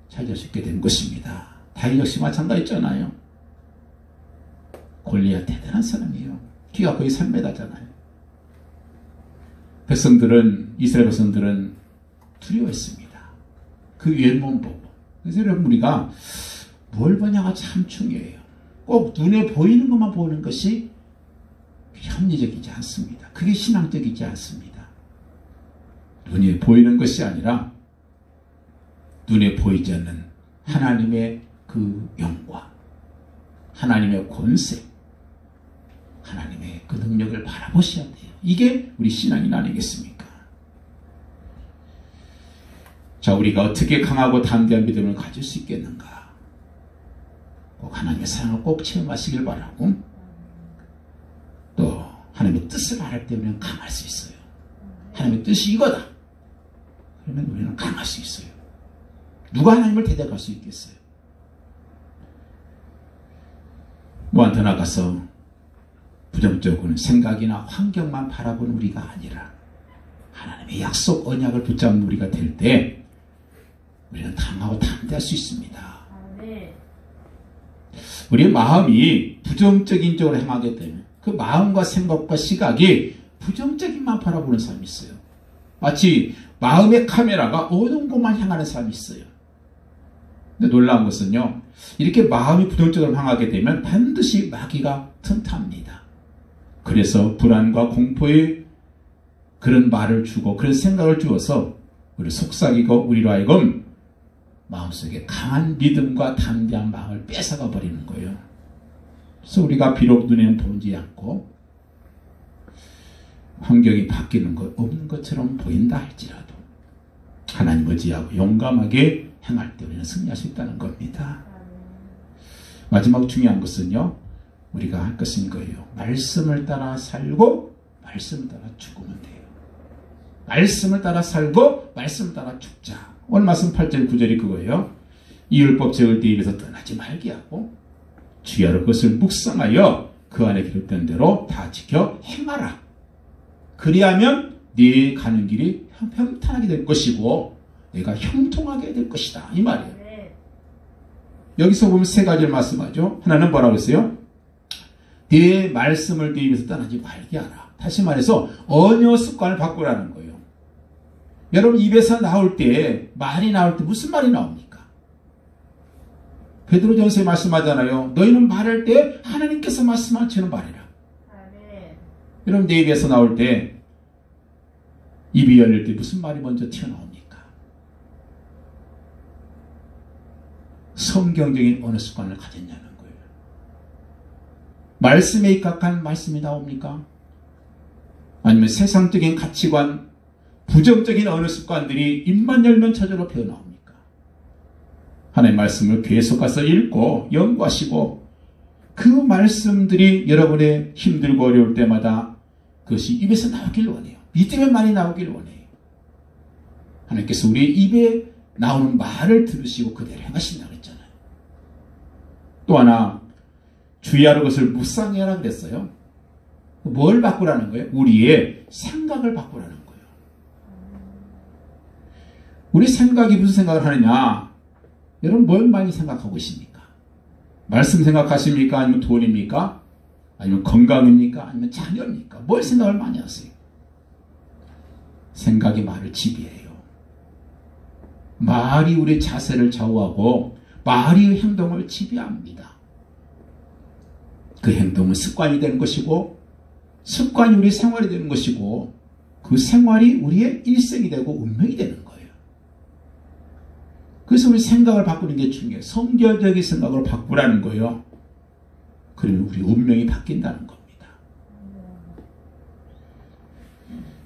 차지할 수 있게 된 것입니다. 다윗 역시 마찬가지잖아요. 골리앗 대단한 사람이에요. 키가 거의 3m잖아요. 이스라엘 백성들은 두려워했습니다. 그 외모만 보고. 그래서 여러분 우리가 뭘 보냐가 참 중요해요. 꼭 눈에 보이는 것만 보는 것이 합리적이지 않습니다. 그게 신앙적이지 않습니다. 눈에 보이는 것이 아니라 눈에 보이지 않는 하나님의 그 영광, 하나님의 권세, 하나님의 그 능력을 바라보셔야 돼요. 이게 우리 신앙이 아니겠습니까? 자, 우리가 어떻게 강하고 담대한 믿음을 가질 수 있겠는가? 꼭 하나님의 사랑을 꼭 체험하시길 바라고, 또 하나님의 뜻을 알을 때 우리는 강할 수 있어요. 하나님의 뜻이 이거다. 그러면 우리는 강할 수 있어요. 누가 하나님을 대적할 수 있겠어요? 너한테 나가서 부정적으로는 생각이나 환경만 바라보는 우리가 아니라 하나님의 약속 언약을 붙잡는 우리가 될 때 우리는 강하고 담대할 수 있습니다. 우리의 마음이 부정적인 쪽으로 향하게 되면 그 마음과 생각과 시각이 부정적인만 바라보는 사람이 있어요. 마치 마음의 카메라가 어두운 곳만 향하는 사람이 있어요. 근데 놀라운 것은요, 이렇게 마음이 부정적으로 향하게 되면 반드시 마귀가 틈탑니다. 그래서 불안과 공포의 그런 말을 주고 그런 생각을 주어서 우리를 속삭이고 우리로 하여금 마음속에 강한 믿음과 담대한 마음을 뺏어가 버리는 거예요. 그래서 우리가 비록 눈에는 보이지 않고 환경이 바뀌는 것 없는 것처럼 보인다 할지라도 하나님을 의지하고 용감하게 행할 때 우리는 승리할 수 있다는 겁니다. 마지막 중요한 것은요, 우리가 할 것인 거예요. 말씀을 따라 살고 말씀을 따라 죽으면 돼요. 말씀을 따라 살고 말씀을 따라 죽자. 오늘 말씀 8절 9절이 그거예요. 이 율법 적을 때 입에서 떠나지 말게 하고 주야로 그것을 묵상하여 그 안에 기록된 대로 다 지켜 행하라. 그리하면 네 가는 길이 평탄하게 될 것이고 내가 형통하게 될 것이다. 이 말이에요. 여기서 보면 세 가지를 말씀하죠. 하나는 뭐라고 했어요? 네 말씀을 네 입에서 떠나지 말게 하라. 다시 말해서 언어 습관을 바꾸라는 거예요. 여러분 입에서 나올 때 말이 나올 때 무슨 말이 나옵니까? 베드로전서에 말씀하잖아요. 너희는 말할 때 하나님께서 말씀하시는 말이라. 여러분 내 입에서 나올 때 입이 열릴 때 무슨 말이 먼저 튀어나옵니까? 성경적인 언어 습관을 가졌냐는 거예요. 말씀에 입각한 말씀이 나옵니까? 아니면 세상적인 가치관, 부정적인 언어 습관들이 입만 열면 저절로 배어나옵니까? 하나님의 말씀을 계속 가서 읽고 연구하시고 그 말씀들이 여러분의 힘들고 어려울 때마다 그것이 입에서 나오길 원해요. 믿음의 말이 나오길 원해요. 하나님께서 우리의 입에 나오는 말을 들으시고 그대로 행하신다고 했잖아요. 또 하나 주의하라 것을 묵상해라 그랬어요. 뭘 바꾸라는 거예요? 우리의 생각을 바꾸라는 거예요. 우리 생각이 무슨 생각을 하느냐? 여러분 뭘 많이 생각하고 있습니까? 말씀 생각하십니까? 아니면 돈입니까? 아니면 건강입니까? 아니면 자녀입니까? 뭘 생각을 많이 하세요? 생각이 말을 지배해요. 말이 우리의 자세를 좌우하고 말이 행동을 지배합니다. 그 행동은 습관이 되는 것이고 습관이 우리의 생활이 되는 것이고 그 생활이 우리의 일생이 되고 운명이 되는 거예요. 그래서 우리 생각을 바꾸는 게 중요해요. 성결적인 생각으로 바꾸라는 거예요. 그러면 우리 운명이 바뀐다는 겁니다.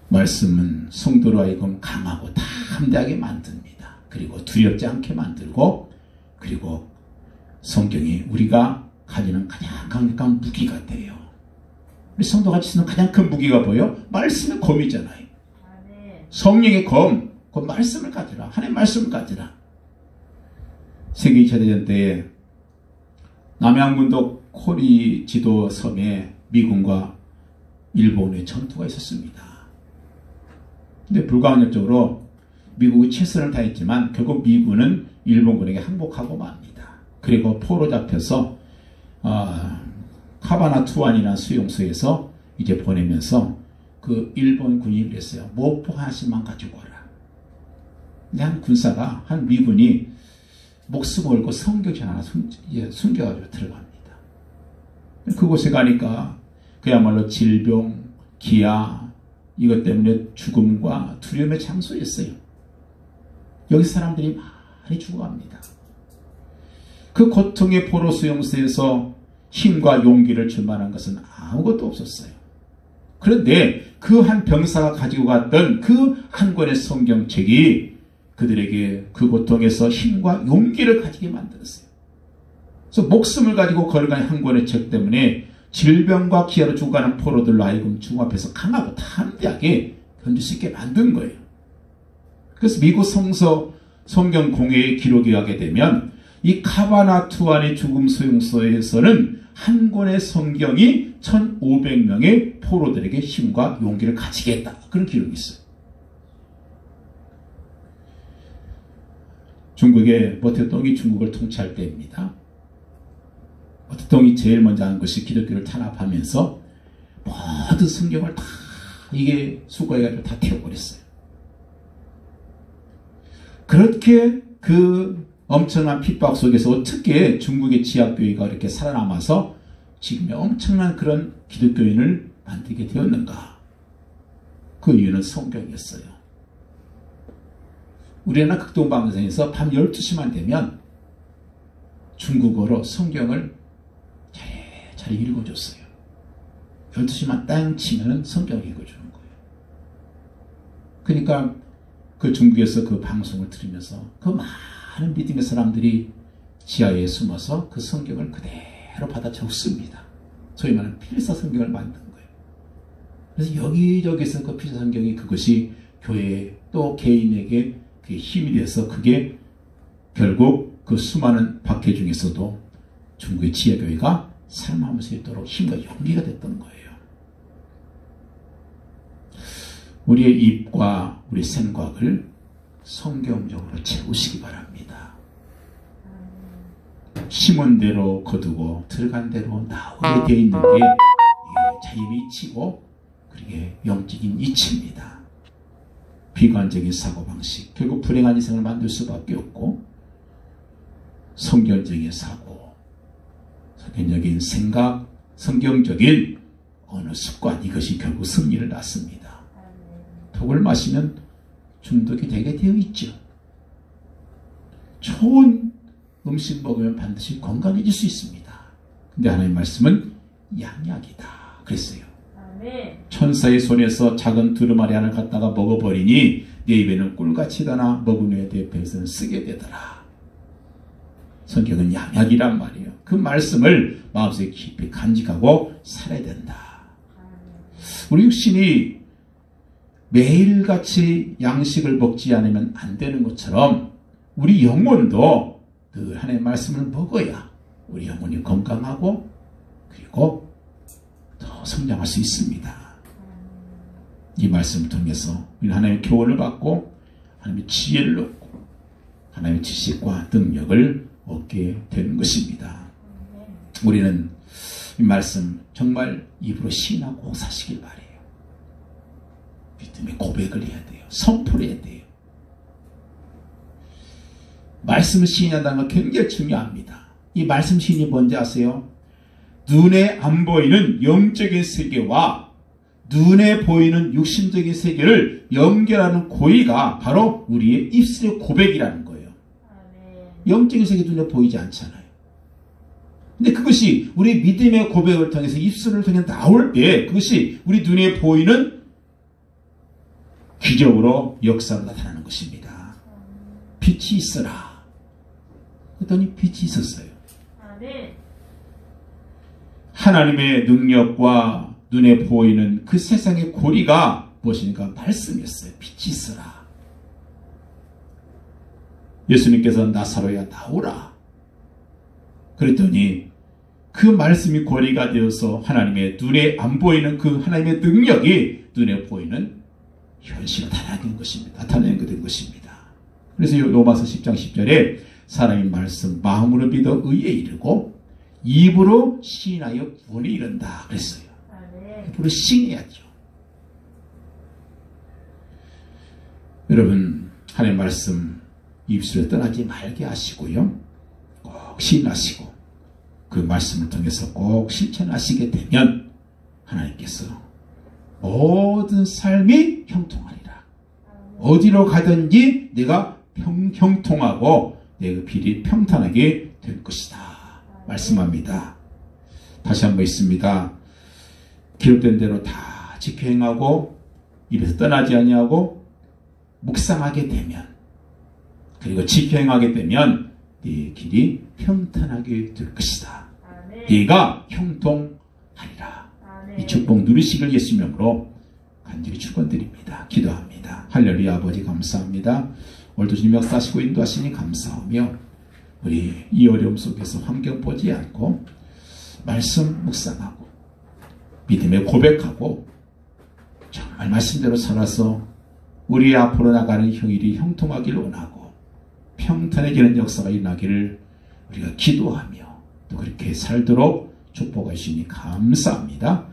말씀은 성도로 하여금 강하고 담대하게 만듭니다. 그리고 두렵지 않게 만들고 그리고 성경이 우리가 가지는 가장 강력한 무기가 돼요. 우리 성도가 지는 가장 큰 무기가 뭐예요? 말씀의 검이잖아요. 성령의 검, 그 말씀을 가지라. 하나님의 말씀을 가지라. 세계 2차 대전 때에 남양군도 코리 지도 섬에 미군과 일본의 전투가 있었습니다. 근데 불가항력적으로 미국이 최선을 다했지만 결국 미군은 일본군에게 항복하고 맙니다. 그리고 포로 잡혀서 카바나투안이라는 수용소에서 이제 보내면서 그 일본 군인이 그랬어요. 모포 하나씩만 가지고 와라. 근데 한 군사가, 한 미군이 목숨 걸고 성경책 하나 숨겨가지고 들어갑니다. 그곳에 가니까 그야말로 질병, 기아, 이것 때문에 죽음과 두려움의 장소였어요. 여기 사람들이 많이 죽어갑니다. 그 고통의 포로 수용소에서 힘과 용기를 줄 만한 것은 아무것도 없었어요. 그런데 그 한 병사가 가지고 갔던 그 한 권의 성경책이 그들에게 그 고통에서 힘과 용기를 가지게 만들었어요. 그래서 목숨을 가지고 걸어가는 한 권의 책 때문에 질병과 기아로 죽어가는 포로들로 하여금 죽음 앞에서 강하고 담대하게 견딜 수 있게 만든 거예요. 그래서 미국 성경 공회의 기록이 하게 되면 이 카바나투안의 죽음 수용소에서는 한 권의 성경이 1500명의 포로들에게 힘과 용기를 가지게 했다. 그런 기록이 있어요. 중국의 모태동이 중국을 통치할 때입니다. 모태동이 제일 먼저 한 것이 기독교를 탄압하면서 모든 성경을 다 이게 수거해가지고 다 태워버렸어요. 그렇게 그 엄청난 핍박 속에서 어떻게 중국의 지하교회가 이렇게 살아남아서 지금의 엄청난 그런 기독교인을 만들게 되었는가? 그 이유는 성경이었어요. 우리나라 극동방송에서 밤 12시만 되면 중국어로 성경을 잘 읽어줬어요. 12시만 땅 치면 성경을 읽어주는 거예요. 그러니까 그 중국에서 그 방송을 들으면서 그 많은 믿음의 사람들이 지하에 숨어서 그 성경을 그대로 받아 적습니다. 소위 말하는 필사 성경을 만든 거예요. 그래서 여기저기서 그 필사 성경이 그것이 교회 또 개인에게 그게 힘이 돼서 그게 결국 그 수많은 박해 중에서도 중국의 지혜교회가 살아남을 수 있도록 힘과 용기가 됐던 거예요. 우리의 입과 우리 생각을 성경적으로 채우시기 바랍니다. 심은 대로 거두고 들어간 대로 나오게 되어 있는 게 이게 자유의 이치고 그게 영적인 이치입니다. 비관적인 사고방식, 결국 불행한 인생을 만들 수밖에 없고 성경적인 사고, 성경적인 생각, 성경적인 어느 습관, 이것이 결국 승리를 낳습니다. 독을 마시면 중독이 되게 되어 있죠. 좋은 음식 먹으면 반드시 건강해질 수 있습니다. 근데 하나님 말씀은 양약이다 그랬어요. 천사의 손에서 작은 두루마리 하나 갖다가 먹어버리니 내 입에는 꿀같이 다나 먹은 후에 내 배에서는 쓰게 되더라. 성경은 양약이란 말이에요. 그 말씀을 마음속에 깊이 간직하고 살아야 된다. 우리 육신이 매일같이 양식을 먹지 않으면 안 되는 것처럼 우리 영혼도 늘 하나님의 말씀을 먹어야 우리 영혼이 건강하고 그리고 더 성장할 수 있습니다. 이 말씀을 통해서 우리는 하나님의 교훈을 받고 하나님의 지혜를 얻고 하나님의 지식과 능력을 얻게 되는 것입니다. 우리는 이 말씀 정말 입으로 시인하고 사시길 바래요. 믿음의 고백을 해야 돼요. 선포를 해야 돼요. 말씀을 시인한다는 건 굉장히 중요합니다. 이 말씀 시인이 뭔지 아세요? 눈에 안 보이는 영적인 세계와 눈에 보이는 육신적인 세계를 연결하는 고의가 바로 우리의 입술의 고백이라는 거예요. 영적인 세계 눈에 보이지 않잖아요. 근데 그것이 우리 믿음의 고백을 통해서 입술을 통해 나올 때 그것이 우리 눈에 보이는 기적으로 역사로 나타나는 것입니다. 빛이 있어라. 그랬더니 빛이 있었어요. 하나님의 능력과 눈에 보이는 그 세상의 고리가 무엇이니까 말씀이었어요. 빛이 있어라. 예수님께서 나사로야 나오라. 그랬더니 그 말씀이 고리가 되어서 하나님의 눈에 안 보이는 그 하나님의 능력이 눈에 보이는 현실로 나타나는 것입니다. 나타나는 것입니다. 그래서 로마서 10장 10절에 사람이 말씀 마음으로 믿어 의에 이르고 입으로 시인하여 구원에 이른다 그랬어요. 입으로 시인해야죠. 여러분 하나님의 말씀 입술에 떠나지 말게 하시고요. 꼭 시인하시고 그 말씀을 통해서 꼭 실천하시게 되면 하나님께서 모든 삶이 형통하리라. 어디로 가든지 내가 형통하고 내 길이 평탄하게 될 것이다. 말씀합니다. 다시 한번 있습니다. 기록된 대로 다 지켜 행하고 입에서 떠나지 아니하고 묵상하게 되면 그리고 지켜 행하게 되면 네 길이 평탄하게 될 것이다. 네가 형통하리라. 이 축복 누리시길 예수 이름으로 간절히 축원드립니다. 기도합니다. 할렐루야. 아버지 감사합니다. 오늘도 주님 역사하시고 인도하시니 감사하며 우리 이 어려움 속에서 환경 보지 않고 말씀 묵상하고 믿음에 고백하고 정말 말씀대로 살아서 우리 앞으로 나가는 일이 형통하기를 원하고 평탄해지는 역사가 일어나기를 우리가 기도하며 또 그렇게 살도록 축복하시니 감사합니다.